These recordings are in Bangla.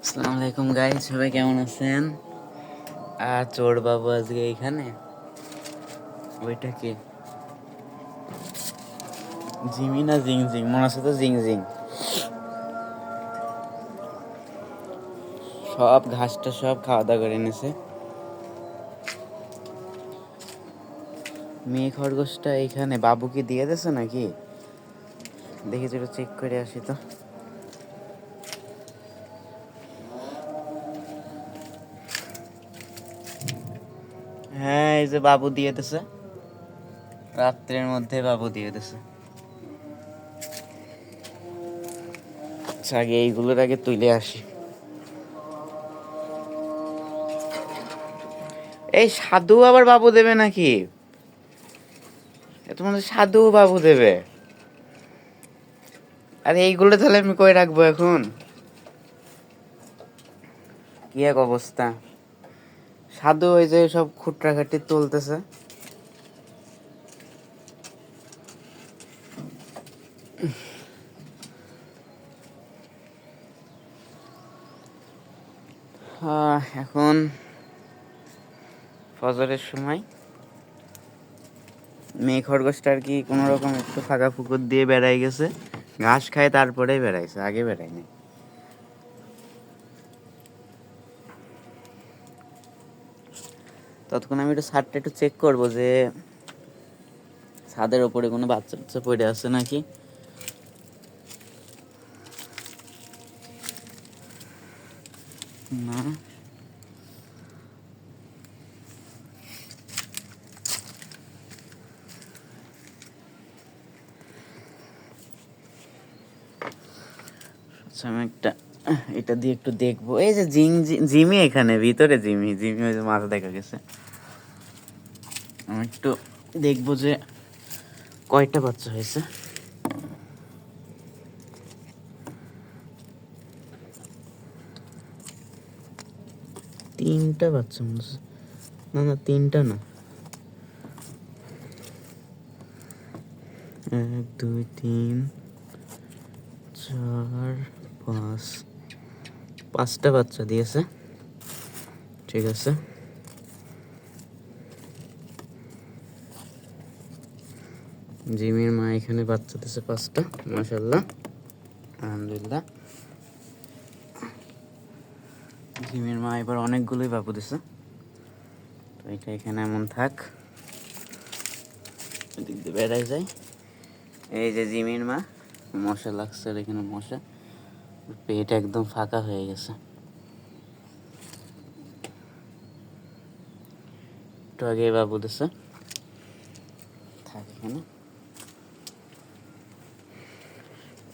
আসসালামু আলাইকুম গাইস, সবাই কেমন আছেন? আর চোর বাবু আজকে এইখানে। ওইটা কি জিমি না জিং জিং? মনে আছে তো, জিং জিং। সব ঘাসটা সব খাওয়া দাওয়া করে এনেছে। মেয়ে খরগোশটা এইখানে বাবুকে দিয়ে দিয়েছে নাকি? দেখি যেটা চেক করে আসি তো। হ্যাঁ, এই যে বাবু দিয়ে দিয়েছে, রাত্রের মধ্যে বাবু দিয়ে দিয়েছে। আচ্ছা, আগে এইগুলোর আগে তুলে আসি। এই সাধু আবার বাবু দেবে নাকি? তোমাদের সাধু বাবু দেবে? আরে এইগুলো তাহলে আমি কই রাখবো এখন? কি এক অবস্থা! সাধু ওই যে সব খুঁটরাখাটি তুলতেছে। এখন ফজরের সময়। মেয়ে খরগোশটা আর কি কোনো রকম একটু ফাঁকা পুকুর দিয়ে বেড়াই গেছে, ঘাস খায়, তারপরেই বেড়াইছে, আগে বেড়ায়নি। ততক্ষণ আমি একটু ছাদটা একটু চেক করবো যে ছাদের ওপরে কোনো বাচ্চা বাচ্চা পড়ে আছে নাকি। না, আচ্ছা, আমি একটা এটা দিয়ে একটু দেখবো। এই যে জিমি এখানে ভিতরে, জিমি জিমি ওই যে মাথা দেখা গেছে। আমি একটু দেখবো যে কয়টা বাচ্চা হয়েছে। তিনটা বাচ্চা মনে হচ্ছে। না না, তিনটা না, 1 2 3 4 5, 5টা বাচ্চা দিয়েছে। ঠিক আছে, জিমির মা এখানে বাচ্চা দিয়েছে 5টা। মাশাআল্লাহ, আলহামদুলিল্লাহ। জিমির মা এবার অনেকগুলোই বাবু দিছে। তো এটা এখানে এমন থাক, এদিক দিয়ে বেড়াই যায়। এই যে জিমির মা, মশা লাগছে আর এখানে মশা, পেট একদম ফাঁকা হয়ে গেছে। একটু আগে বাবু দিছে, থাক এখানে।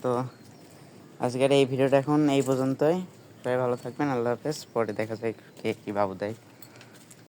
তো আজকের এই ভিডিওটা এখন এই পর্যন্তই। সবাই ভালো থাকবেন, আল্লাহ হাফেজ। পরে দেখা যায় কে কি বাবু দেয়।